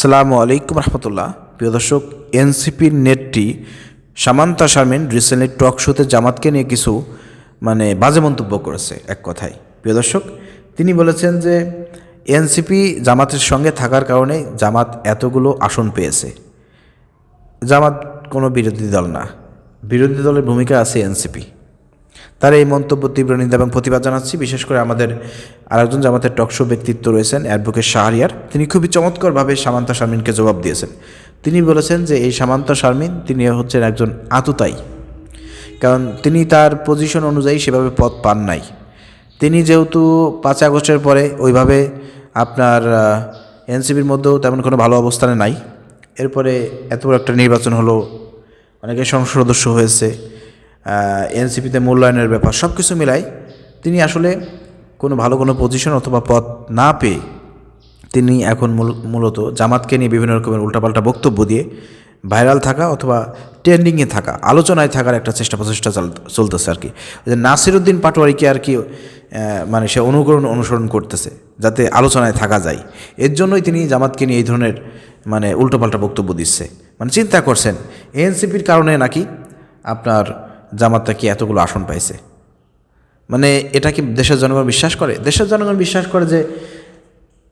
আসসালামু আলাইকুম রহমতুল্লাহ। প্রিয় দর্শক, এনসিপির নেত্রী সামান্তা শারমিন রিসেন্টলি টক শোতে জামাতকে নিয়ে কিছু বাজে মন্তব্য করেছে। এক কথায় প্রিয় দর্শক, তিনি বলেছেন যে এনসিপি জামাতের সঙ্গে থাকার কারণে জামাত এতগুলো আসন পেয়েছে। জামাত কোনো বিরোধী দল না, বিরোধী দলের ভূমিকা আছে এনসিপি। তার এই মন্তব্য তীব্র নিন্দা এবং প্রতিবাদ জানাচ্ছি। বিশেষ করে আমাদের আরেকজন জামাতের টকশো ব্যক্তিত্ব রয়েছেন অ্যাডভোকেট শাহরিয়ার, তিনি খুবই চমৎকারভাবে সামান্তা শারমিনকে জবাব দিয়েছেন। তিনি বলেছেন যে এই সামান্তা শারমিন তিনি হচ্ছেন একজন আততায়ী, কারণ তিনি তার পজিশন অনুযায়ী সেভাবে পদ পান নাই। তিনি যেহেতু 5 আগস্টের পরে ওইভাবে আপনার এনসিপির মধ্যেও তেমন কোনো ভালো অবস্থানে নাই, এরপরে এত বড় একটা নির্বাচন হলো, অনেকে সংসদ সদস্য হয়েছে, এনসিপিতে মূল্যায়নের ব্যাপার সব কিছু মিলাই তিনি আসলে কোনো ভালো কোনো পজিশন অথবা পদ না পেয়ে তিনি এখন মূলত জামাতকে নিয়ে বিভিন্ন রকমের উল্টাপাল্টা বক্তব্য দিয়ে ভাইরাল থাকা অথবা ট্রেন্ডিংয়ে থাকা, আলোচনায় থাকার একটা প্রচেষ্টা চলতেছে আর কি। যে নাসিরউদ্দিন পাটোয়ারিকে আর কি সে অনুসরণ করতেছে যাতে আলোচনায় থাকা যায়। এর জন্যই তিনি জামাতকে নিয়ে এই ধরনের উল্টোপাল্টা বক্তব্য দিচ্ছে। চিন্তা করছেন এনসিপির কারণে নাকি আপনার জামাতটা কি এতগুলো আসন পাইছে। এটা কি দেশের জনগণ বিশ্বাস করে? দেশের জনগণ বিশ্বাস করে যে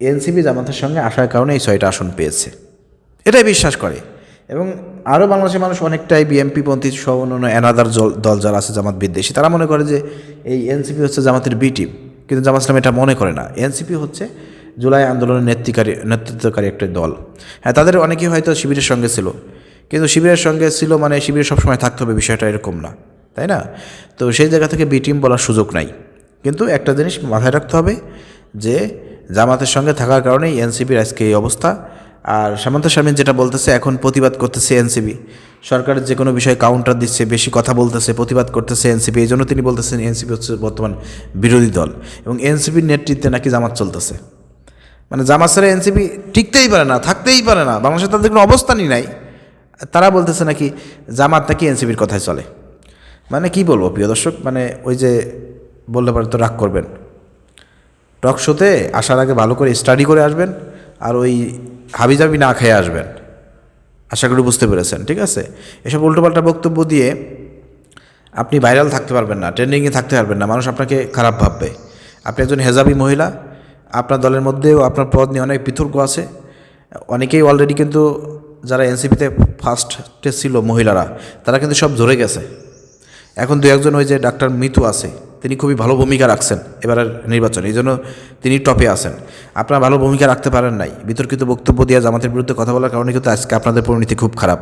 এনসিপি জামাতের সঙ্গে আসার কারণে এই 6টা আসন পেয়েছে, এটাই বিশ্বাস করে। এবং আরও বাংলাদেশের মানুষ অনেকটাই বিএনপিপন্থী সহ অন্যান্য অ্যানাদার দল যারা আছে জামাত বিদ্বেষী, তারা মনে করে যে এই এনসিপি হচ্ছে জামাতের বি টিম, কিন্তু জামাত ইসলাম এটা মনে করে না। এনসিপি হচ্ছে জুলাই আন্দোলনের নেতৃত্বকারী একটা দল। হ্যাঁ, তাদের অনেকেই হয়তো শিবিরের সঙ্গে ছিল, কিন্তু শিবিরের সঙ্গে ছিল শিবিরে সবসময় থাকতে হবে বিষয়টা এরকম না, তাই না? তো সেই জায়গা থেকে বি টিম বলার সুযোগ নাই। কিন্তু একটা জিনিস মাথায় রাখতে হবে যে জামাতের সঙ্গে থাকার কারণেই এনসিপির আজকে এই অবস্থা। আর সামান্তা শারমিন যেটা বলতেছে, এখন প্রতিবাদ করতেছে এনসিপি, সরকারের যে কোনো বিষয়ে কাউন্টার দিচ্ছে, বেশি কথা বলতেছে, প্রতিবাদ করতেছে এনসিপি। এই জন্য তিনি বলতেছেন এনসিপি হচ্ছে বর্তমান বিরোধী দল এবং এনসিপির নেতৃত্বে নাকি জামাত চলতেছে। জামাত ছাড়া এনসিপি টিকতেই পারে না, থাকতেই পারে না, বাংলাদেশে তাদের কোনো অবস্থানই নাই। তারা বলতেছে নাকি জামাত নাকি এনসিপির কথায় চলে। কি বলবো প্রিয় দর্শক, ওই যে বললে পারে তো রাগ করবেন। টক শোতে আসার আগে ভালো করে স্টাডি করে আসবেন, আর ওই হাবিজাবি না খেয়ে আসবেন। আশা করি বুঝতে পেরেছেন, ঠিক আছে? এসব উল্টোপাল্টা বক্তব্য দিয়ে আপনি ভাইরাল থাকতে পারবেন না, ট্রেন্ডিংয়ে থাকতে পারবেন না, মানুষ আপনাকে খারাপ ভাববে। আপনি একজন হেজাবি মহিলা, আপনার দলের মধ্যেও আপনার পদ নিয়ে অনেক বিতর্ক আছে। অনেকেই অলরেডি কিন্তু যারা এনসিপিতে ফার্স্টে ছিল মহিলারা, তারা কিন্তু সব ধরে গেছে। এখন 2-1 ওই যে ডাক্তার মিতু আছে, তিনি খুবই ভালো ভূমিকা রাখছেন এবারের নির্বাচনে, এই জন্য তিনি টপে আছেন। আপনারা ভালো ভূমিকা রাখতে পারেন নাই, বিতর্কিত বক্তব্য দিয়ে জামাতের বিরুদ্ধে কথা বলার কারণে কিন্তু আজকে আপনাদের পরিণতি খুব খারাপ,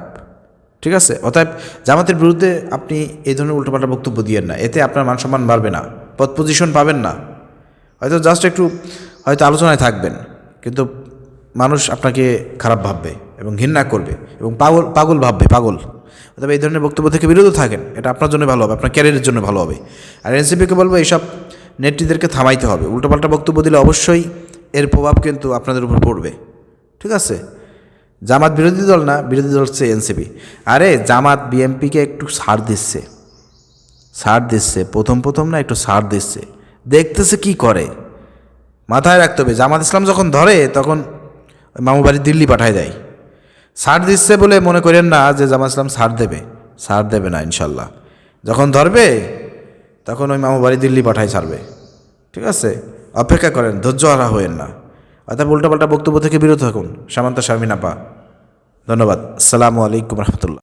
ঠিক আছে? অতএব জামাতের বিরুদ্ধে আপনি এই ধরনের উল্টোপাল্টা বক্তব্য দিয়েন না, এতে আপনার মান সম্মান বাড়বে না, পদ পজিশন পাবেন না। হয়তো জাস্ট একটু আলোচনায় থাকবেন, কিন্তু মানুষ আপনাকে খারাপ ভাববে এবং ঘৃণা করবে এবং পাগল ভাববে, পাগল। তবে এই ধরনের বক্তব্য থেকে বিরত থাকেন, এটা আপনার জন্য ভালো হবে, আপনার ক্যারিয়ারের জন্য ভালো হবে। আর এনসিপিকে বলবো এইসব নেত্রীদেরকে থামাইতে হবে। উল্টোপাল্টা বক্তব্য দিলে অবশ্যই এর প্রভাব কিন্তু আপনাদের উপর পড়বে, ঠিক আছে? জামাত বিরোধী দল না, বিরোধী দল হচ্ছে এনসিপি। আরে জামাত বিএনপিকে একটু ছাড় দিচ্ছে, প্রথম না, একটু ছাড় দিচ্ছে, দেখতেছে কি করে। মাথায় রাখতে হবে, জামাত ইসলাম যখন ধরে তখন মামু বাড়ি দিল্লি পাঠায় দেয়। ছাড় দিচ্ছে বলে মনে করেন না যে জামাত ইসলাম ছাড় দেবে না। ইনশাল্লাহ যখন ধরবে তখন ওই মামু বাড়ি দিল্লি পাঠায় ছাড়বে, ঠিক আছে? অপেক্ষা করেন, ধৈর্য হারা হয়েন না। অর্থাৎ উল্টাপাল্টা বক্তব্য থেকে বিরত থাকুন। সামান্তা শারমিন আপা, ধন্যবাদ। আসসালামু আলাইকুম রহমতুল্লাহ।